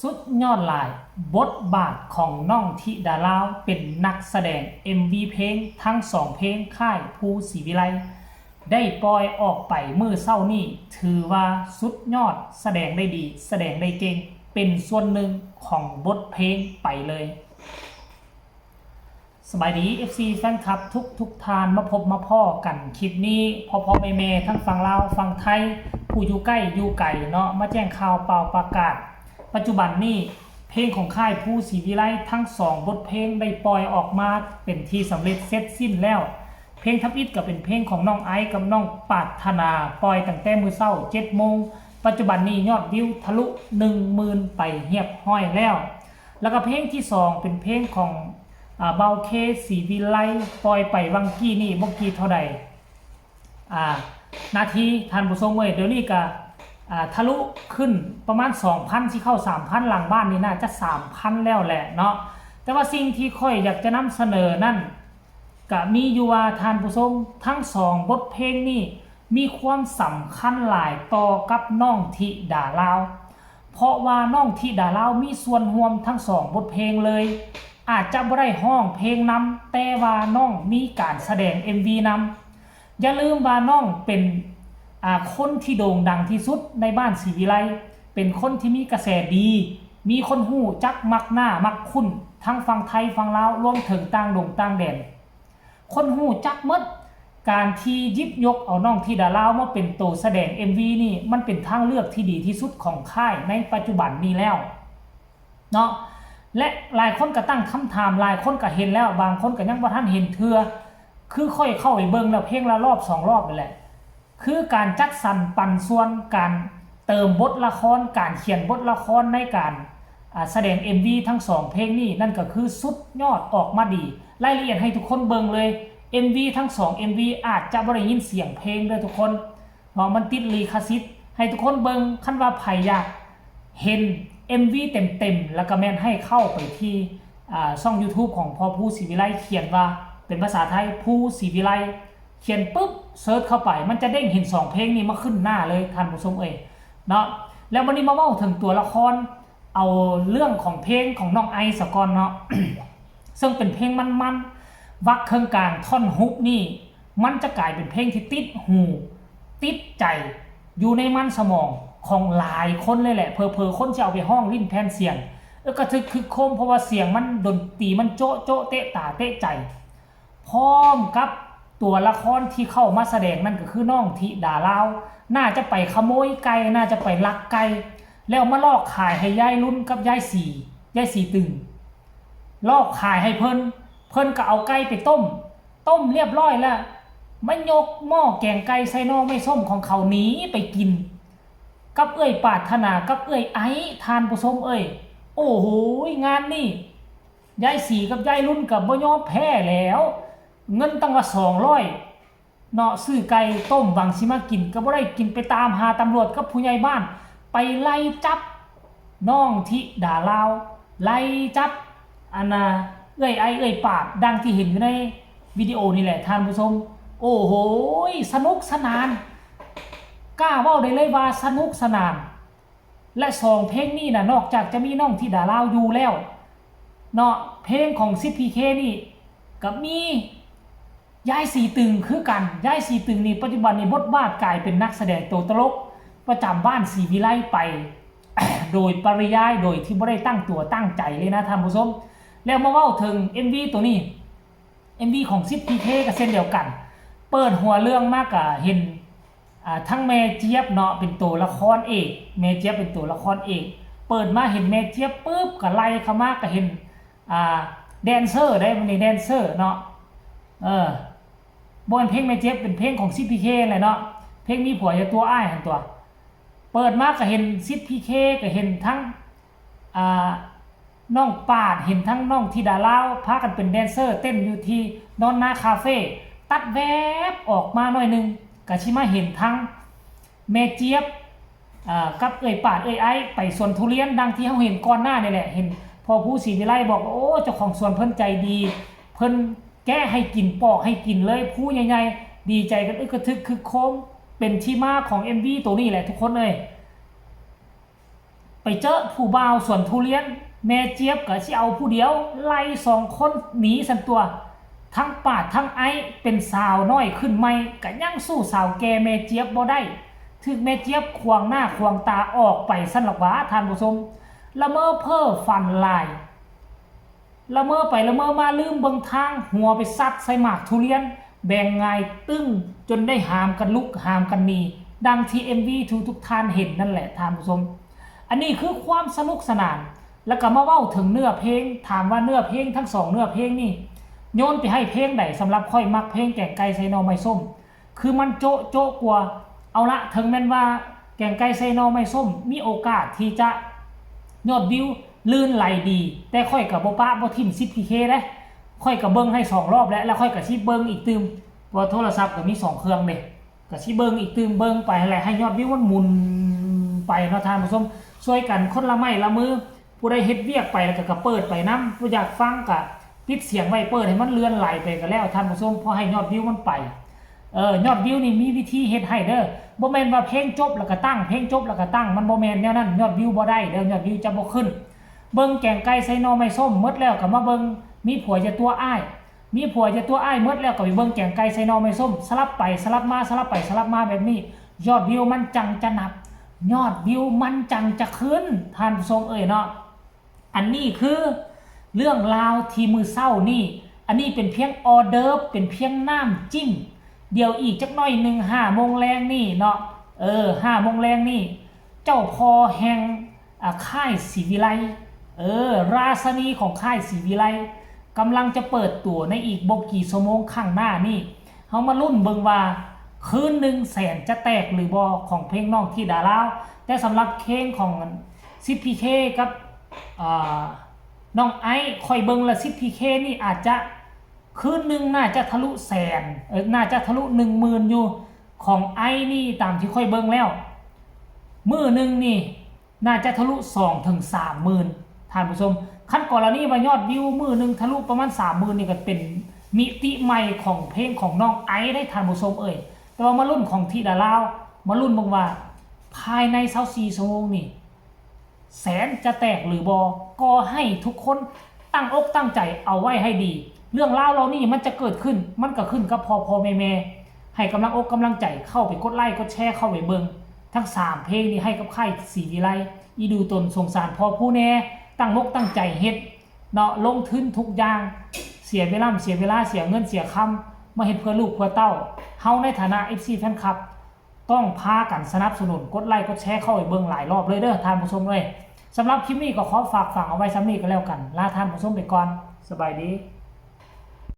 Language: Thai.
สุดยอดหลายบทบาทของน้องธิดาลาวเป็นนักแสดง MV เพลงทั้ง2เพลงค่ายภูศรีวิไลได้ปล่อยออกไปมื้อเช้านี้ถือว่าสุดยอดแสดงได้ดีแสดงได้เก่งเป็นส่วนหนึ่งของบทเพลงไปเลยสบายดี FC แฟนคลับทุกทานมาพบมาพ่อกันคลิปนี้พ่อแม่ทั้งฝั่งลาวฝั่งไทยผู้อยู่ใกล้อยู่ไกลเนาะมาแจ้งข่าวเปล่าประกาศปัจจุบันนี้เพลงของค่ายภูศรีวิไลทั้ง2บทเพลงได้ปล่อยออกมาเป็นที่สำเร็จเสร็จสิ้นแล้วเพลงทับอิฐก็เป็นเพลงของน้องไอซ์กับน้องปรารถนาปล่อยตั้งแต่มื้อเช้า 7 โมงปัจจุบันนี้ยอดวิวทะลุ 10,000 ไปเรียบร้อยแล้วแล้วก็เพลงที่2เป็นเพลงของเบาเคศรีวิไลปล่อยไปวังกี้นี่บ่กี่เท่าใดนาทีท่านผู้ชมเอ้ยเดี๋ยวนี้ก็ทะลุขึ้นประมาณ 2,000 ที่เข้า 3,000 หลังบ้านนี่น่าจะ 3,000 แล้วแหละเนาะแต่ว่าสิ่งที่ค่อยอยากจะนำเสนอนั่นก็มีอยู่ว่าท่านผู้ชมทั้ง2บทเพลงนี้มีความสำคัญหลายต่อกับน้องธิดาลาวเพราะว่าน้องธิดาลาวมีส่วนร่วมทั้ง2บทเพลงเลยอาจจะบ่ได้ห้องเพลงนำแต่ว่าน้องมีการแสดง MV นำอย่าลืมว่าน้องเป็นคนที่โด่งดังที่สุดในบ้านศรีวิไลเป็นคนที่มีกระแสดีมีคนหู้จักมักหน้ามักคุ้นทั้งฝั่งไทยฝั่งลาวรวมถึงต่างดงต่างแดนคนหู้จักหมดการที่ยิบยกเอาน้องธิดาลาวมาเป็นตัวแสดง MV นี่มันเป็นทางเลือกที่ดีที่สุดของค่ายในปัจจุบันนี้แล้วเนาะและหลายคนก็ตั้งคำถามหลายคนก็เห็นแล้วบางคนก็ยังบ่ทันเห็นเทื่อคือค่อยเข้าไปเบิ่งแล้วเพลงละรอบ2รอบนั่นแหละคือการจัดสรรปันส่วนการเติมบทละครการเขียนบทละครในการแสดง MV ทั้ง2เพลงนี้นั่นก็คือสุดยอดออกมาดีรายละเอียดให้ทุกคนเบิ่งเลย MV ทั้ง2 MV อาจจะบ่ได้ยินเสียงเพลงด้วยทุกคนเพราะมันติดลิขสิทธิ์ให้ทุกคนเบิ่งคันว่าไผอยากเห็น MV เต็มๆแล้วก็แม่นให้เข้าไปที่ช่อง YouTube ของพ่อภูศรีวิไลเขียนว่าเป็นภาษาไทยภูศรีวิไลเขียนปุ๊บเซิร์ชเข้าไปมันจะเด้งเห็น2เพลงนี้มาขึ้นหน้าเลยท่านผู้ชมเอ้ยเนาะแล้ววันนี้มาเว้าถึงตัวละครเอาเรื่องของเพลงของน้องไอซ์ก่อนเนาะ ซึ่งเป็นเพลงมันๆวักเครื่องกลางท่อนฮุกนี่มันจะกลายเป็นเพลงที่ติดหูติดใจอยู่ในมันสมองของหลายคนเลยแหละเพอคนจะเอาไปห้องลิ้นแผ่นเสียงก็คือโคมเพราะว่าเสียงมันดนตรีมันโจ๊ะเตะตาเตะใจพร้อมกับตัวละครที่เข้ามาแสดงนั่นก็คือน้องธิดาลาวน่าจะไปขโมยไก่น่าจะไปลักไก่แล้วมาลอกขายให้ยายรุ่นกับยายสีตึงลอกขายให้เพิ่นก็เอาไก่ไปต้มเรียบร้อยแล้วมันยกหม้อแกงไก่ใส่นอไม่ส้มของเขาหนีไปกินกับเอ้ยปรารถนากับเอ้ยไอทานผู้ชมเอ้ยโอ้โหงานนี่ยายสีกับยายรุ่นกับบ่ยอมแพ้แล้วเงินตั้งว่า200เนาะซื้อไก่ต้มหวังสิมากินก็บ่ได้กินไปตามหาตำรวจกับผู้ใหญ่บ้านไปไล่จับน้องธิดาลาวไล่จับเอ้ยไอเอ้ยปาดดังที่เห็นอยู่ในวิดีโอนี่แหละท่านผู้ชมโอ้โหสนุกสนานกล้าเว้าได้เลยว่าสนุกสนานและ2เพลงนี้นะนอกจากจะมีน้องธิดาลาวอยู่แล้วเนาะเพลงของซิดพีเคนี่กับมียายสีตึงคือกันยายสีตึงนี่ปัจจุบันในบทบาทกลายเป็นนักแสดงตัวตลกประจำบ้านศรีวิไลไป โดยปริยายโดยที่ไม่ได้ตั้งตัวตั้งใจเลยนะท่านผู้ชมแล้วมาเว้าถึง MV ตัวนี้ MV ของซิดพีเคก็เช่นเดียวกันเปิดหัวเรื่องมากอะเห็นทั้งแม่เจี๊ยบเนาะเป็นตัวละครเอกแม่เจี๊ยบเป็นตัวละครเอกเปิดมาเห็นแม่เจี๊ยบปุ๊บก็ไล่เข้ามาก็เห็นแดนเซอร์ได้มันนี่แดนเซอร์เนาะบนเพลงแม่เจี๊ยบเป็นเพลงของซิดพีเคเลยเนาะเพลงมีผัวจะตัวอ้ายหันตัวเปิดมาก็เห็นซิดพีเคก็เห็นทั้งน้องปาดเห็นทั้งน้องธิดาลาวพากันเป็นแดนเซอร์เต้นอยู่ที่นอนนาคาเฟ่ตัดแวบออกมาหน่อยนึงก็ชิมาเห็นทั้งแม่เจี๊ยบกับเอ่ยปาดเอ่ยไอไปสวนทุเรียนดังที่เขาเห็นก่อนหน้านี่แหละเห็นพอผู้ศรีวิไลบอกโอ้เจ้าของสวนเพิ่นใจดีเพิ่นแก้ให้กินปอกให้กินเลยผู้ใหญ่ๆดีใจกันกระทึกคือโค้งเป็นที่มาของ MV ตัวนี้แหละทุกคนเลยไป เจอผู้บ่าวสวนทุเรียนแม่เจี๊ยบก็สิเอาผู้เดียวไล่2 คนหนีสันตัวทั้งปาดทั้งไอเป็นสาวน้อยขึ้นใหม่ก็ยังสู้สาวแก่แม่เจี๊ยบบ่ได้ถึงแม่เจี๊ยบควงหน้าควงตาออกไปสั่นหรอกว่าท่านผู้ชมละเมอเพ้อฝันลายละเมอไปละเมอมาลืมเบิ่งทางหัวไปซัดใส่หมากทุเรียนแบ่งง่ายตึ้งจนได้หามกันลุกหามกันหนีดังที่ MV ทุกท่านเห็นนั่นแหละท่านผู้ชมอันนี้คือความสนุกสนานแล้วก็มาเว้าถึงเนื้อเพลงถามว่าเนื้อเพลงทั้ง2เนื้อเพลงนี่โยนไปให้เพลงใดสำหรับค่อยมักเพลงแกงไก่ใส่หน่อไม้ส้มคือมันโจ๊ะกว่าเอาละถึงแม้นว่าแกงไก่ใส่หน่อไม้ส้มมีโอกาสที่จะยอดวิวลื่นไหลดีแต่ค่อยกับบ่ปะบ่ทิ่ม 10PK เด้ค่อยกับเบิ่งให้2รอบแล้วค่อยกับสิเบิ่งอีกตืมเพราะโทรศัพท์ก็มี2เครื่องเด้ก็สิเบิ่งอีกตืมเบิ่งไปแหละให้ยอดวิวมันหมุนไปเนาะท่านผู้ชมช่วยกันคนละไม้ละมือผู้ใดเฮ็ดเวียกไปแล้วก็เปิดไปนำผู้อยากฟังก็ปิดเสียงไว้เปิดให้มันเลื่อนไหลไปก็แล้วท่านผู้ชมพอให้ยอดวิวมันไปยอดวิวนี่มีวิธีเฮ็ดให้เด้อบ่แม่นว่าเพลงจบแล้วก็ตั้งเพลงจบแล้วก็ตั้งมันบ่แม่นแนวนั้นยอดวิวบ่ได้เด้อยอดวิวจะบ่ขึ้นเบิ่งแกงไก่ใส่หน่อไม้ส้มหมดแล้วก็มาเบิ่งมีผัวจะตัวอ้ายมีผัวจะตัวอ้ายหมดแล้วก็ไปเบิ่งแกงไก่ใส่หน่อไม้ส้มสลับไปสลับมาสลับไปสลับมาแบบนี้ยอดวิวมันจังจะนับยอดวิวมันจังจะขึ้นท่านผู้ชมเนาะอันนี้คือเรื่องราวที่มือเศร้านี่อันนี้เป็นเพียงออเดิร์ฟเป็นเพียงน้ำจิ้มเดี๋ยวอีกจักหน่อยหนึ่ง5 โมงแรงนี่เนาะ5 โมงแรงนี่เจ้าพ่อแห่งค่ายศรีวิไลราชนีของค่ายศรีวิไลกำลังจะเปิดตัวในอีกบ่กี่ชั่วโมงข้างหน้านี่เฮามาลุ้นเบิ่งว่าคืนนึงแสนจะแตกหรือบ่ของเพลงน้องที่ดาลาวแต่สำหรับเพลงของ 10PK กับน้องไอซ์ค่อยเบิ่งละ 10PK นี่อาจจะคืนนึงน่าจะทะลุแสนน่าจะทะลุ 10,000 อยู่ของไอซ์นี่ตามที่ค่อยเบิ่งแล้วมื้อนึงนี่น่าจะทะลุ 2-30,000 ท่านผู้ชมขั้นกรณีว่ายอดวิวมื้อนึงทะลุประมาณ 30,000 นี่ก็เป็นมิติใหม่ของเพลงของน้องไอซ์ได้ท่านผู้ชมแต่ว่ามารุ่นของที่ดาลาวมารุ่นเบิ่งว่าภายใน24 ชั่วโมงนี่แสนจะแตกหรือบอก็ให้ทุกคนตั้งอกตั้งใจเอาไว้ให้ดีเรื่องราวเรานี่มันจะเกิดขึ้นมันก็ขึ้นกับพ่อแม่ให้กำลังอกกำลังใจเข้าไปกดไลค์กดแชร์เข้าไปเบิ่งทั้ง3เพลงนี้ให้กับค่ายศรีวิไลอีดูตนสงสารพ่อผู้แน่ตั้งมกตั้งใจเฮ็ดเนาะลงทุนทุกอย่างเสียเวลาเสียเงินเสียคำมาเฮ็ดเพื่อลูกเพื่อเต้าเฮาในฐานะ FC แฟนคลับต้องพากันสนับสนุนกดไลค์กดแชร์เข้าไปเบิ่งหลายรอบเลยเด้อท่านผู้ชมเลยสำหรับคลิปนี้ก็ขอฝากฝังเอาไว้ซ้ำนี้ก็แล้วกันลาท่านผู้ชมไปก่อนสบายดี